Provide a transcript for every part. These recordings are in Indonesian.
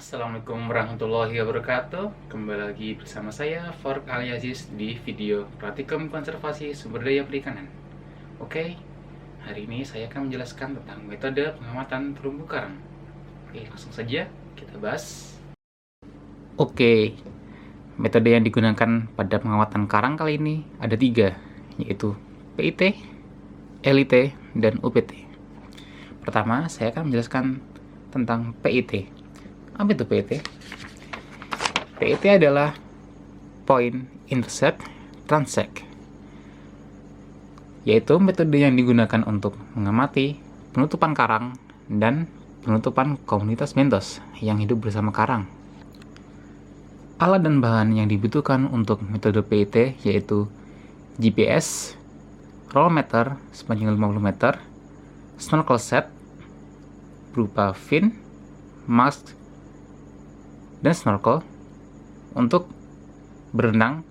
Assalamualaikum warahmatullahi wabarakatuh. Kembali lagi bersama saya Faruk Aliaziz di video Praktikum Konservasi Sumber Daya Perikanan. Oke, hari ini saya akan menjelaskan tentang metode pengamatan terumbu karang. Oke, langsung saja kita bahas. Oke, metode yang digunakan pada pengamatan karang kali ini ada 3, yaitu PIT, LIT, dan UPT. Pertama, saya akan menjelaskan tentang PIT. Apa itu PIT? PIT adalah Point Intercept Transect, yaitu metode yang digunakan untuk mengamati penutupan karang dan penutupan komunitas bentos yang hidup bersama karang. Alat dan bahan yang dibutuhkan untuk metode PIT yaitu GPS, roll meter sepanjang 50 meter, snorkel set berupa fin, mask, dan snorkel untuk berenang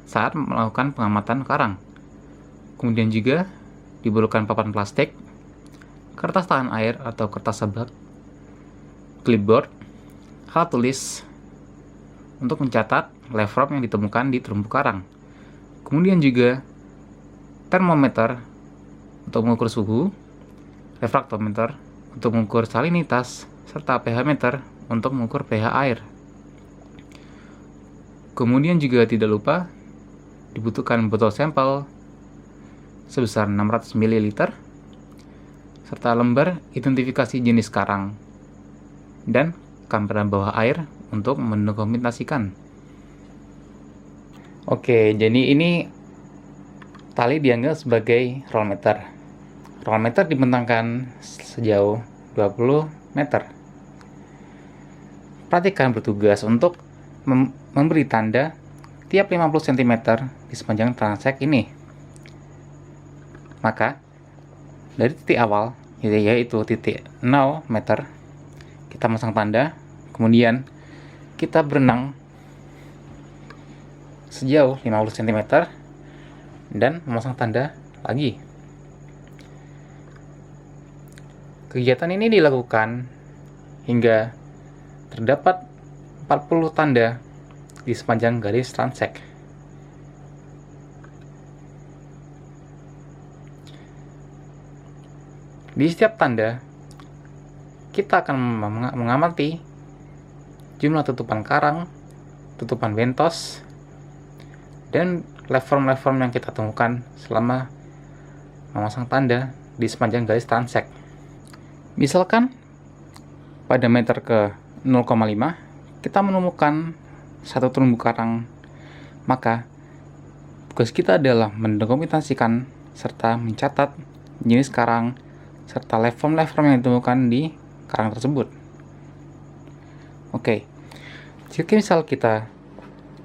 saat melakukan pengamatan karang. Kemudian juga diperlukan papan plastik, kertas tahan air atau kertas sabak, clipboard, alat tulis untuk mencatat waveform yang ditemukan di terumbu karang. Kemudian juga termometer untuk mengukur suhu, refraktometer untuk mengukur salinitas, serta pH meter untuk mengukur pH air. Kemudian juga tidak lupa dibutuhkan botol sampel sebesar 600 ml serta lembar identifikasi jenis karang dan kamera bawah air untuk mendokumentasikan. Oke, jadi ini tali dianggap sebagai roll meter. Roll meter dibentangkan sejauh 20 meter. Perhatikan bertugas untuk memberi tanda tiap 50 cm di sepanjang transek ini. Maka, dari titik awal, yaitu titik 0 meter, kita masang tanda, kemudian kita berenang sejauh 50 cm dan memasang tanda lagi. Kegiatan ini dilakukan hingga terdapat 40 tanda di sepanjang garis transek. Di setiap tanda, kita akan mengamati jumlah tutupan karang, tutupan bentos, dan waveform yang kita temukan selama memasang tanda di sepanjang garis transek. Misalkan pada meter ke 0,5 kita menemukan satu terumbu karang, maka tugas kita adalah mendokumentasikan serta mencatat jenis karang serta waveform yang ditemukan di karang tersebut. Oke, jika misal kita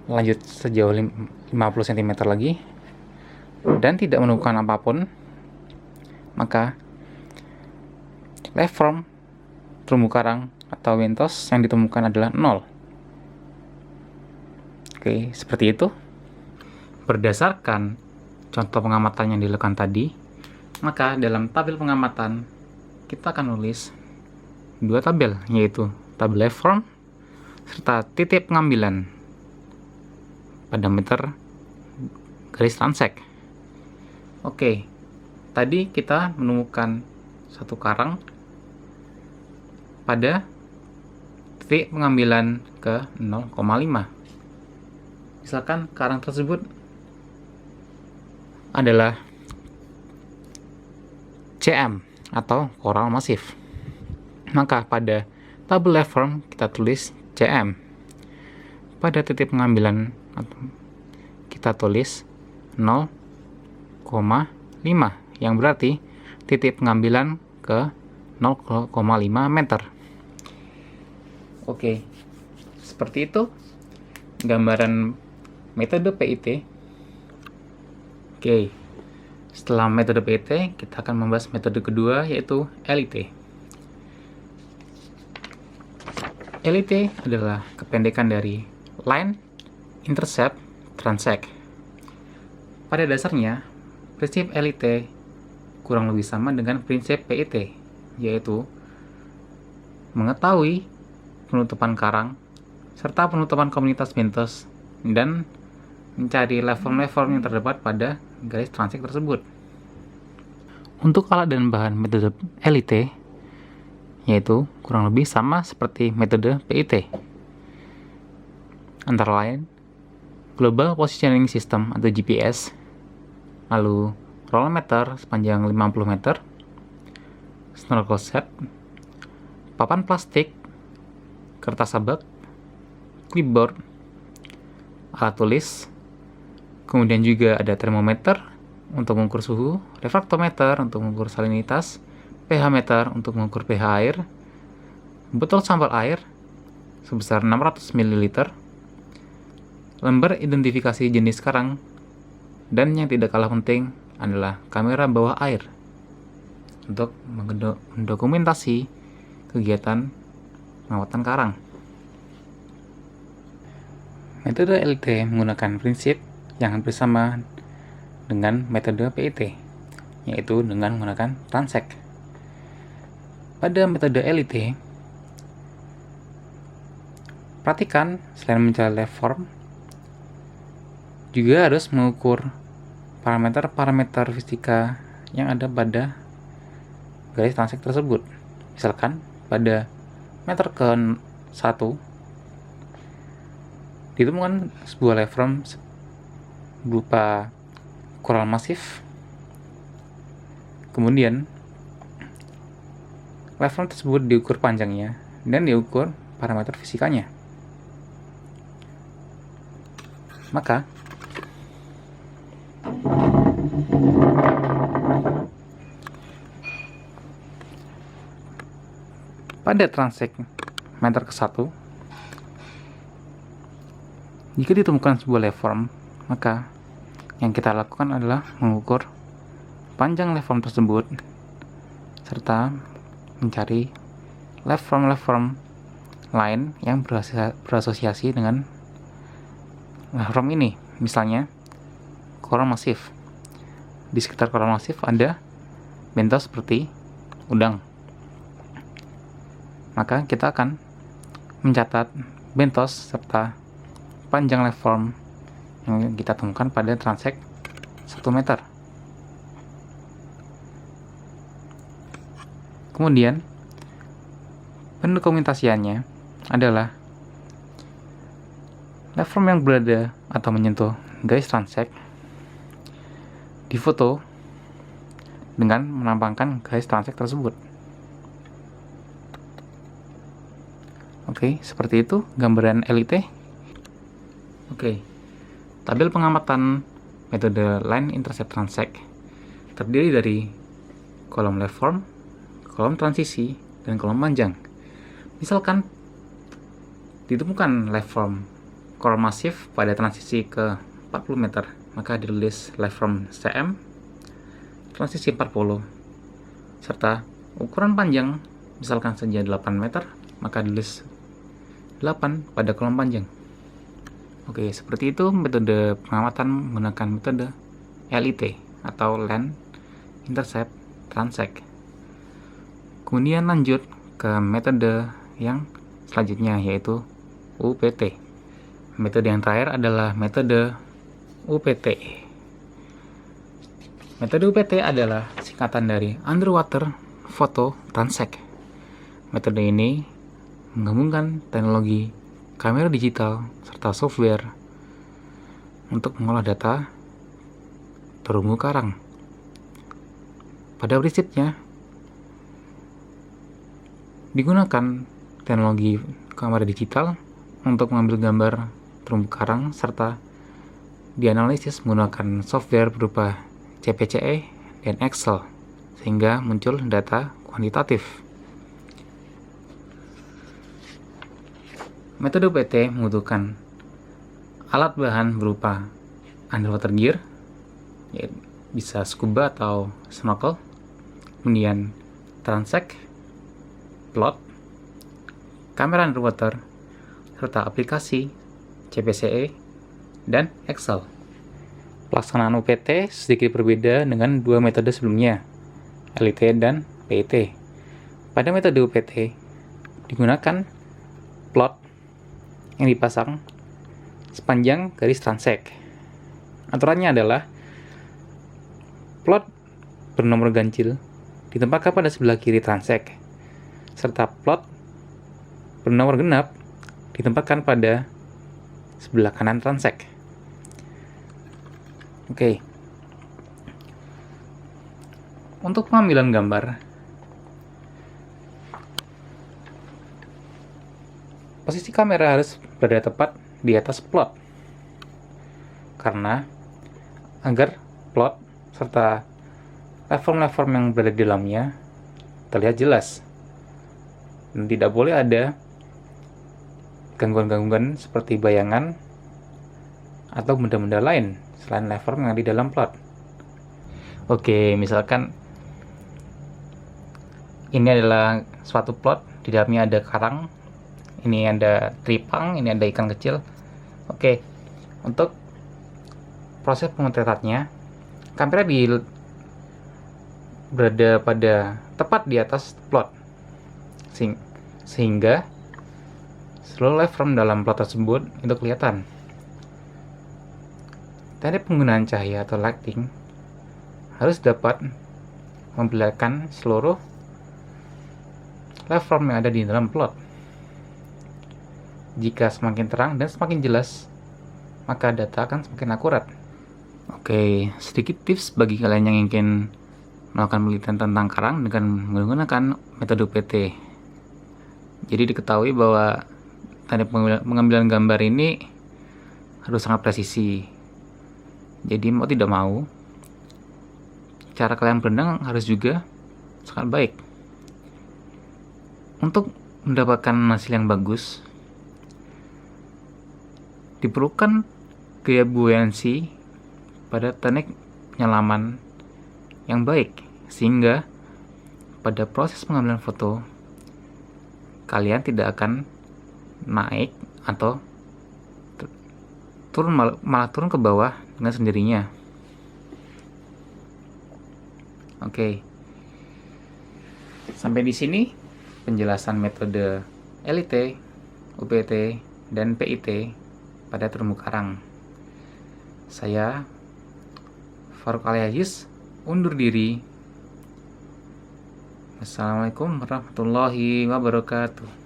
lanjut sejauh 50 cm lagi dan tidak menemukan apapun, maka waveform terumbu karang atau bentos yang ditemukan adalah 0. Oke, seperti itu. Berdasarkan contoh pengamatan yang dilakukan tadi, maka dalam tabel pengamatan kita akan nulis 2 tabel, yaitu tabel waveform serta titik pengambilan pada meter garis transek. Oke, tadi kita menemukan satu karang pada titik pengambilan ke 0,5. Misalkan karang tersebut adalah CM atau koral masif, maka pada tabel waveform kita tulis CM. Pada titik pengambilan kita tulis 0,5, yang berarti titik pengambilan ke 0,5 meter. Oke, seperti itu gambaran metode PIT. Oke, setelah metode PIT, kita akan membahas metode kedua, yaitu LIT. LIT adalah kependekan dari Line Intercept Transect. Pada dasarnya, prinsip LIT kurang lebih sama dengan prinsip PIT, yaitu mengetahui penutupan karang, serta penutupan komunitas bentos, dan mencari level-level yang terdapat pada garis transek tersebut. Untuk alat dan bahan metode LIT, yaitu kurang lebih sama seperti metode PIT. Antara lain, Global Positioning System atau GPS, lalu rollometer sepanjang 50 meter, snorkel set, papan plastik, kertas sabak, clipboard, alat tulis, kemudian juga ada termometer untuk mengukur suhu, refraktometer untuk mengukur salinitas, pH meter untuk mengukur pH air, botol sampel air sebesar 600 ml, lembar identifikasi jenis karang, dan yang tidak kalah penting adalah kamera bawah air untuk mendokumentasi kegiatan pengamatan karang. Metode LIT menggunakan prinsip yang hampir sama dengan metode PIT, yaitu dengan menggunakan transek. Pada metode LIT, perhatikan selain mencari waveform, juga harus mengukur parameter-parameter fisika yang ada pada garis transek tersebut. Misalkan pada meter ke-1 ditemukan sebuah waveform berupa koral masif. Kemudian waveform tersebut diukur panjangnya dan diukur parameter fisikanya. Maka pada transek meter ke-1, jika ditemukan sebuah waveform, maka yang kita lakukan adalah mengukur panjang waveform tersebut serta mencari waveform lain yang berasosiasi dengan waveform ini. Misalnya koral masif. Di sekitar koral masif ada bentos seperti udang. Maka kita akan mencatat bentos serta panjang waveform yang kita temukan pada transek 1 meter. Kemudian pendokumentasiannya adalah waveform yang berada atau menyentuh garis transek difoto dengan menampakkan garis transek tersebut. Oke, seperti itu gambaran LIT. Oke, tabel pengamatan metode line intercept transek terdiri dari kolom waveform, kolom transisi, dan kolom panjang. Misalkan ditemukan waveform koral masif pada transisi ke 40 meter, maka ditulis waveform CM transisi 40, serta ukuran panjang misalkan saja 8 meter, maka ditulis 8 pada kolom panjang. Oke, seperti itu metode pengamatan menggunakan metode LIT atau Line Intercept Transect. Kemudian lanjut ke metode yang selanjutnya, yaitu UPT. Metode yang terakhir adalah metode UPT. Metode UPT adalah singkatan dari Underwater Photo Transect. Metode ini menggabungkan teknologi kamera digital serta software untuk mengolah data terumbu karang. Pada prinsipnya, digunakan teknologi kamera digital untuk mengambil gambar terumbu karang serta dianalisis menggunakan software berupa CPCE dan Excel sehingga muncul data kuantitatif. Metode UPT membutuhkan alat bahan berupa underwater gear, yaitu bisa scuba atau snorkel, kemudian transect, plot, kamera underwater, serta aplikasi CPCE dan Excel. Pelaksanaan UPT sedikit berbeda dengan dua metode sebelumnya, LIT dan PIT. Pada metode UPT digunakan plot yang dipasang sepanjang garis transek. Aturannya adalah plot bernomor ganjil ditempatkan pada sebelah kiri transek, serta plot bernomor genap ditempatkan pada sebelah kanan transek. Oke. Untuk pengambilan gambar, posisi kamera harus berada tepat di atas plot, karena agar plot serta waveform yang berada di dalamnya terlihat jelas, dan tidak boleh ada gangguan-gangguan seperti bayangan atau benda-benda lain selain waveform yang ada di dalam plot. Oke, misalkan ini adalah suatu plot, di dalamnya ada karang, ini ada tripang, ini ada ikan kecil. Oke, untuk proses pemotretannya, kamera berada pada tepat di atas plot, sehingga seluruh waveform dalam plot tersebut itu kelihatan. Teknik penggunaan cahaya atau lighting harus dapat memperlihatkan seluruh waveform yang ada di dalam plot. Jika semakin terang dan semakin jelas, maka data akan semakin akurat. Oke, sedikit tips bagi kalian yang ingin melakukan penelitian tentang karang dengan menggunakan metode PT. Jadi diketahui bahwa teknik pengambilan gambar ini harus sangat presisi. Jadi mau tidak mau, cara kalian berenang harus juga sangat baik. Untuk mendapatkan hasil yang bagus, diperlukan gaya buoyancy pada teknik penyelaman yang baik, sehingga pada proses pengambilan foto kalian tidak akan naik atau malah turun ke bawah dengan sendirinya. Oke. Sampai di sini penjelasan metode LIT, UPT, dan PIT pada terumbu karang. Saya Farouk Aliaziz undur diri. Assalamualaikum warahmatullahi wabarakatuh.